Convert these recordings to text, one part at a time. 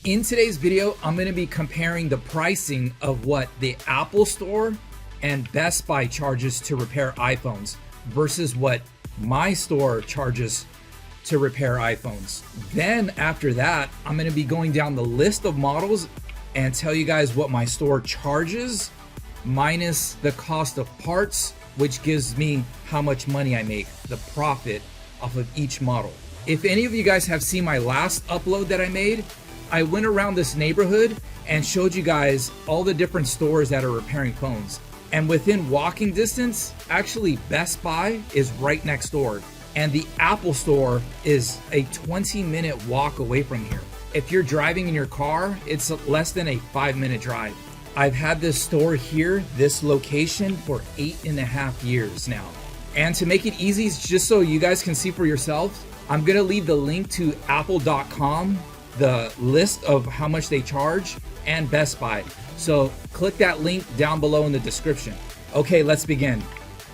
In today's video, I'm going to be comparing the pricing of what the Apple Store and Best Buy charges to repair iPhones versus what my store charges to repair iPhones. Then after that, I'm going to be going down the list of models and tell you guys what my store charges minus the cost of parts, which gives me how much money I make, the profit off of each model. If any of you guys have seen my last upload that I made, I went around this neighborhood and showed you guys all the different stores that are repairing phones. And within walking distance, actually Best Buy is right next door. And the Apple Store is a 20-minute walk away from here. If you're driving in your car, it's less than a 5-minute drive. I've had this store here, this location, for 8.5 years now. And to make it easy, just so you guys can see for yourselves, I'm gonna leave the link to apple.com, the list of how much they charge, and Best Buy. So click that link down below in the description. Okay, let's begin.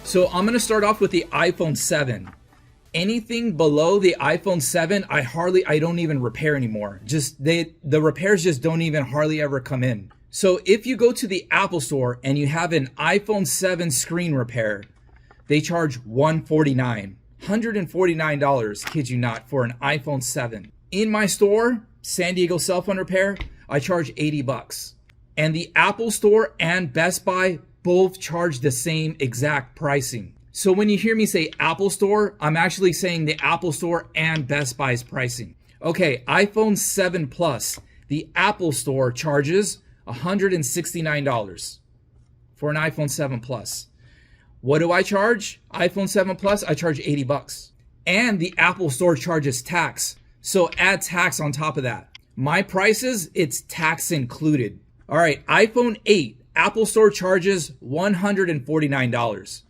So I'm gonna start off with the iPhone 7. Anything below the iPhone 7, I don't even repair anymore. The repairs just don't even hardly ever come in. So if you go to the Apple Store and you have an iPhone 7 screen repair, they charge $149, kid you not, for an iPhone 7. In my store, San Diego Cell Phone Repair, I charge $80. And the Apple Store and Best Buy both charge the same exact pricing. So when you hear me say Apple Store, I'm actually saying the Apple Store and Best Buy's pricing. Okay, iPhone 7 Plus, the Apple Store charges $169 for an iPhone 7 Plus. What do I charge? iPhone 7 Plus, I charge $80. And the Apple Store charges tax. So add tax on top of that. My prices, it's tax included. All right, iPhone 8, Apple Store charges $149.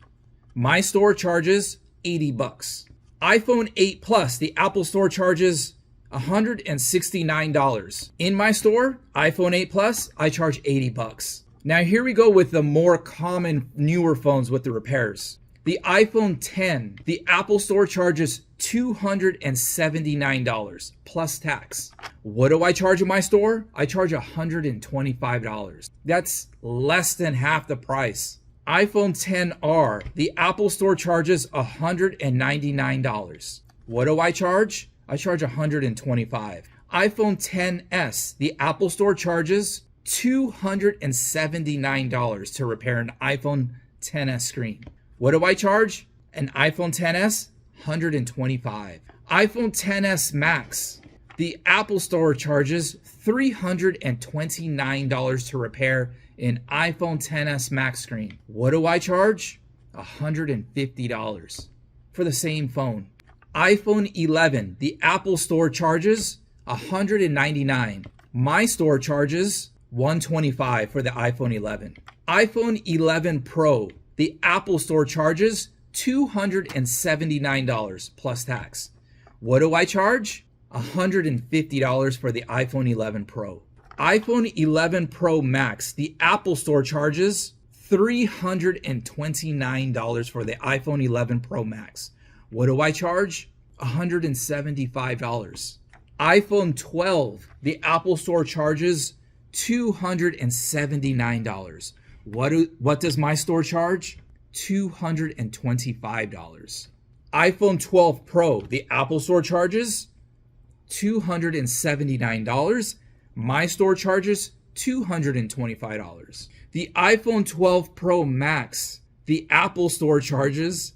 My store charges $80. iPhone 8 Plus, the Apple Store charges $169. In my store, iPhone 8 Plus, I charge $80. Now here we go with the more common newer phones with the repairs. The iPhone 10, the Apple Store charges $279 plus tax. What do I charge in my store? I charge $125. That's less than half the price. iPhone 10R, the Apple Store charges $199. What do I charge? I charge $125. iPhone 10s, the Apple Store charges $279 to repair an iPhone 10s screen. What do I charge? An iPhone 10s, $125. iPhone 10s Max, the Apple Store charges $329 to repair an iPhone 10s Max screen. What do I charge? $150 for the same phone. iPhone 11, the Apple Store charges $199. My store charges $125 for the iPhone 11. iPhone 11 Pro, the Apple Store charges $279 plus tax. What do I charge? $150 for the iPhone 11 Pro. iPhone 11 Pro Max, the Apple Store charges $329 for the iPhone 11 Pro Max. What do I charge? $175. iPhone 12, the Apple Store charges $279. What does my store charge? $225. iPhone 12 Pro, the Apple Store charges $279. My store charges $225. The iPhone 12 Pro Max, the Apple Store charges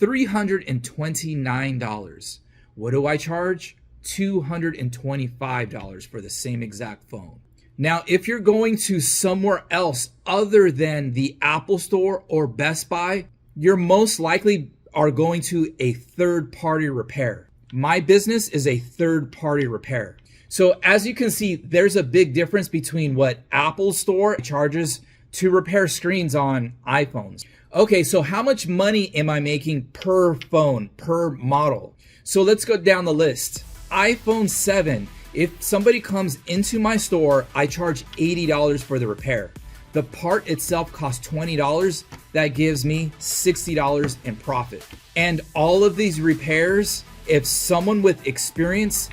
$329. What do I charge? $225 for the same exact phone. Now, if you're going to somewhere else other than the Apple Store or Best Buy, you're most likely are going to a third-party repair. My business is a third-party repair. So as you can see, there's a big difference between what Apple Store charges to repair screens on iPhones. Okay, so how much money am I making per phone, per model? So let's go down the list. iPhone 7. If somebody comes into my store, I charge $80 for the repair. The part itself costs $20. That gives me $60 in profit. And all of these repairs, if someone with experience,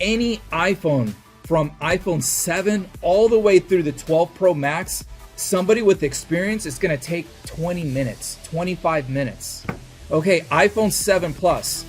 any iPhone from iPhone 7 all the way through the 12 Pro Max, somebody with experience, it's gonna take 20 minutes, 25 minutes. Okay, iPhone 7 Plus,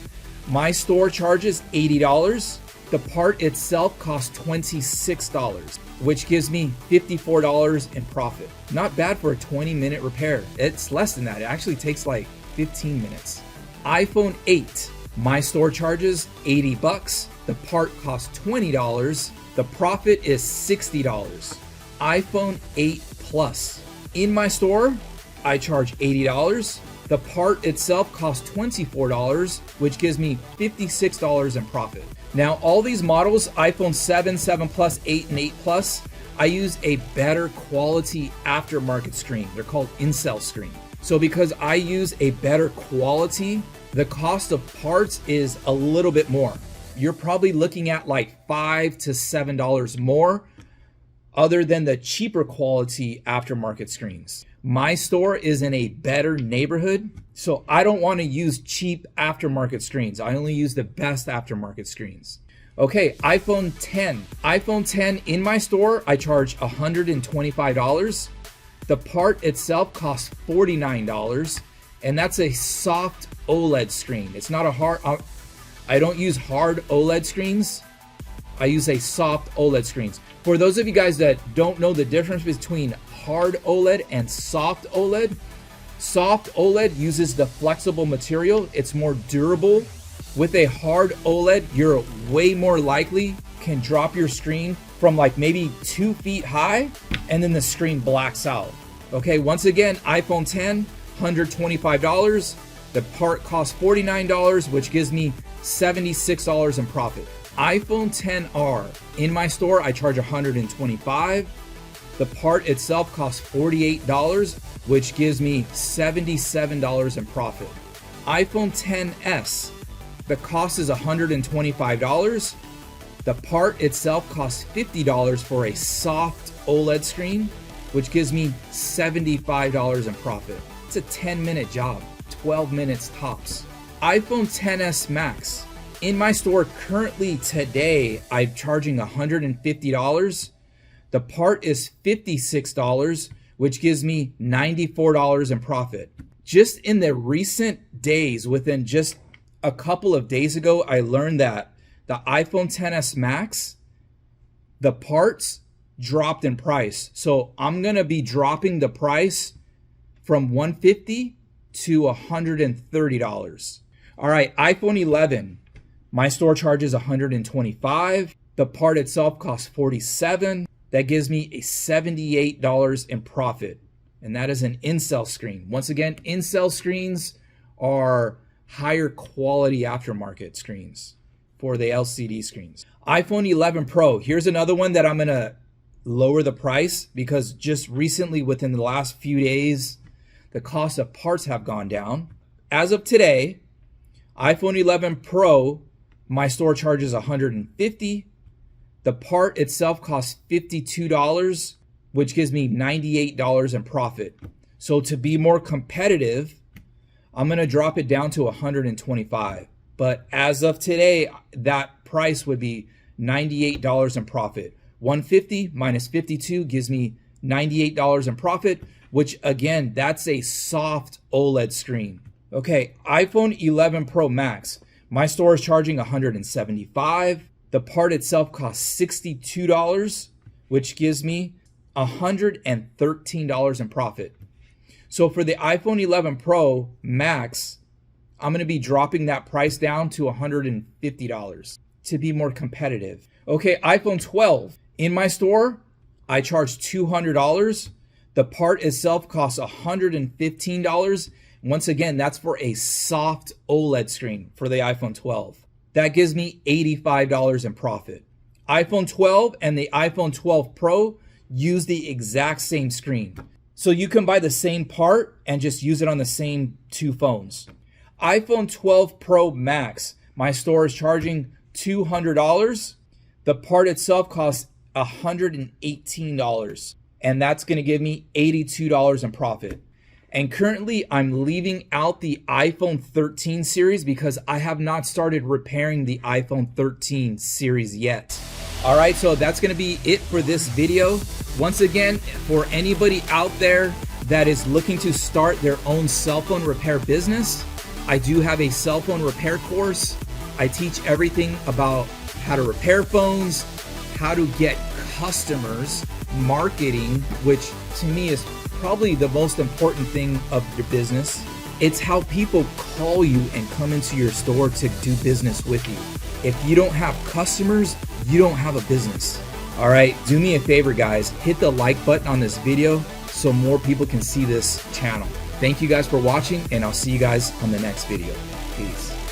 my store charges $80. The part itself costs $26, which gives me $54 in profit. Not bad for a 20-minute repair. It's less than that. It actually takes like 15 minutes. iPhone 8, my store charges $80. The part costs $20. The profit is $60. iPhone 8 Plus, in my store, I charge $80. The part itself costs $24, which gives me $56 in profit. Now, all these models, iPhone 7, 7 Plus, 8, and 8 Plus, I use a better quality aftermarket screen. They're called in-cell screen. So because I use a better quality, the cost of parts is a little bit more. You're probably looking at like $5 to $7 more, other than the cheaper quality aftermarket screens. My store is in a better neighborhood, so I don't want to use cheap aftermarket screens. I only use the best aftermarket screens. Okay, iPhone 10. iPhone 10 in my store, I charge $125. The part itself costs $49, and that's a soft OLED screen. It's not a hard, I don't use hard OLED screens. I use a soft OLED screens. For those of you guys that don't know the difference between hard OLED and soft OLED, soft OLED uses the flexible material. It's more durable. With a hard OLED, you're way more likely can drop your screen from like maybe 2 feet high and then the screen blacks out. Okay, once again, iPhone 10, $125. The part costs $49, which gives me $76 in profit. iPhone 10R, in my store, I charge $125. The part itself costs $48, which gives me $77 in profit. iPhone 10s, the cost is $125. The part itself costs $50 for a soft OLED screen, which gives me $75 in profit. It's a 10-minute job, 12 minutes tops. iPhone XS Max, in my store currently today, I'm charging $150. The part is $56, which gives me $94 in profit. Just in the recent days, within just a couple of days ago, I learned that the iPhone XS Max, the parts dropped in price. So I'm gonna be dropping the price from $150 to $130. All right, iPhone 11. My store charges $125. The part itself costs $47. That gives me a $78 in profit. And that is an in-cell screen. Once again, in-cell screens are higher quality aftermarket screens for the LCD screens. iPhone 11 Pro. Here's another one that I'm gonna lower the price because just recently, within the last few days, the cost of parts have gone down. As of today, iPhone 11 Pro, my store charges $150. The part itself costs $52, which gives me $98 in profit. So to be more competitive, I'm gonna drop it down to $125. But as of today, that price would be $98 in profit. $150 minus $52 gives me $98 in profit, which again, that's a soft OLED screen. Okay, iPhone 11 Pro Max. My store is charging $175. The part itself costs $62, which gives me $113 in profit. So for the iPhone 11 Pro Max, I'm gonna be dropping that price down to $150 to be more competitive. Okay, iPhone 12. In my store, I charge $200. The part itself costs $115. Once again, that's for a soft OLED screen for the iPhone 12. That gives me $85 in profit. iPhone 12 and the iPhone 12 Pro use the exact same screen. So you can buy the same part and just use it on the same two phones. iPhone 12 Pro Max, my store is charging $200. The part itself costs $118. And that's gonna give me $82 in profit. And currently I'm leaving out the iPhone 13 series because I have not started repairing the iPhone 13 series yet. All right, so that's gonna be it for this video. Once again, for anybody out there that is looking to start their own cell phone repair business, I do have a cell phone repair course. I teach everything about how to repair phones, how to get customers, marketing, which to me is probably the most important thing of your business. It's how people call you and come into your store to do business with you. If you don't have customers, you don't have a business. All right, do me a favor, guys. Hit the like button on this video so more people can see this channel. Thank you guys for watching, and I'll see you guys on the next video. Peace.